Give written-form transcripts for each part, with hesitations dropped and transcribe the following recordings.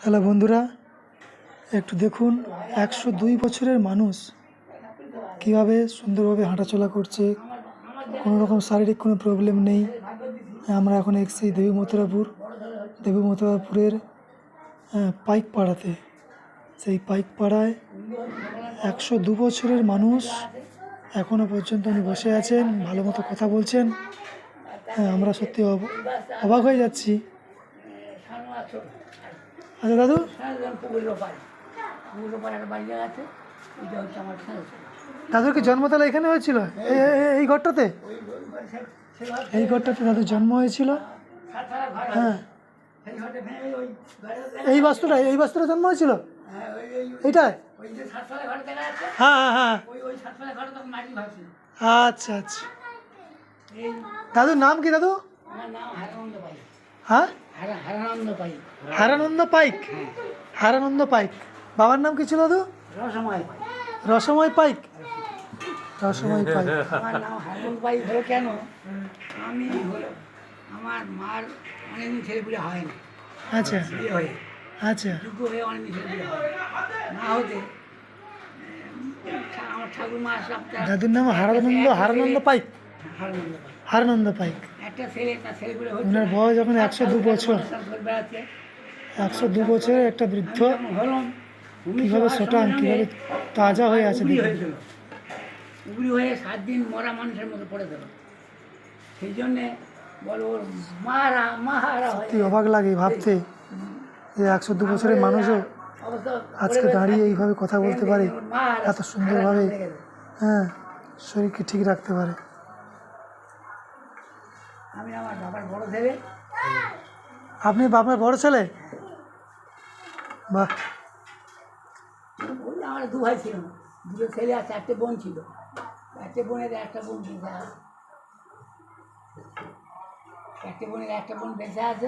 Hello বন্ধুরা, একটু দেখুন 102 বছরের মানুষ কীভাবে সুন্দরভাবে হাঁটাচলা করছে, কোনো রকম শারীরিক কোনো প্রবলেম নেই। আমরা এখন এসেছি দেবীমথুরাপুরের পাইক পাড়াতে। সেই পাইক পাড়ায় 102 বছরের মানুষ এখনও পর্যন্ত উনি বসে আছেন, ভালো মতো কথা বলছেন। আমরা সত্যি অবাক হয়ে যাচ্ছি। আচ্ছা দাদু, দাদুর কি জন্ম তাহলে এখানে হয়েছিল? এই ঘরটাতে দাদুর জন্ম হয়েছিল। হ্যাঁ, এই বাস্তুটা জন্ম হয়েছিল এইটাই। হ্যাঁ হ্যাঁ হ্যাঁ, আচ্ছা আচ্ছা। দাদুর নাম কি দাদু? হ্যাঁ, হারানন্দ পাইক। হারানন্দ পাইক। বাবার নাম কি ছিল দাদু? রসময় পাইক। রসময় পাইক। আমার নাম হারানন্দ পাইক হলো কেন, আমি আমার মার অনেকদিন ছেলেপুলে হয় না। আচ্ছা আচ্ছা। যোগ্য হয়ে অনেকদিন ছেলেপুলে হয় না হতে আমার ঠাকুরমা দাদুর নাম হারানন্দ পাইক। হারানন্দ পাইক। একটা ছেলে, তার ছেলেপুলে হচ্ছে। ওনার বয়স যখন 102 বছর। 102 বছরের একটা বৃদ্ধ কীভাবে শটান, কীভাবে তাজা হয়ে আছে। উগড়ি হয়ে 7 দিন মরা মানুষের মতো পড়ে গেল। সেই জন্যে বলো ওর মাহারা সত্যি অবাক লাগে ভাবতে যে 102 বছরের মানুষও আজকে দাঁড়িয়ে এইভাবে কথা বলতে পারে, এত সুন্দরভাবে। হ্যাঁ, শরীরকে ঠিক রাখতে পারে। আমি আমার বাবার বড় ছেলে। আপনি আপনার বড় ছেলে? বাহ। ওই আমার 2 ভাই ছিল, 2 ছেলে আর 4টে বোন ছিল। 4টে বোনের একটা বোন বেঁচে আছে। 4টে বোনের একটা বোন বেঁচে আছে।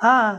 হ্যাঁ।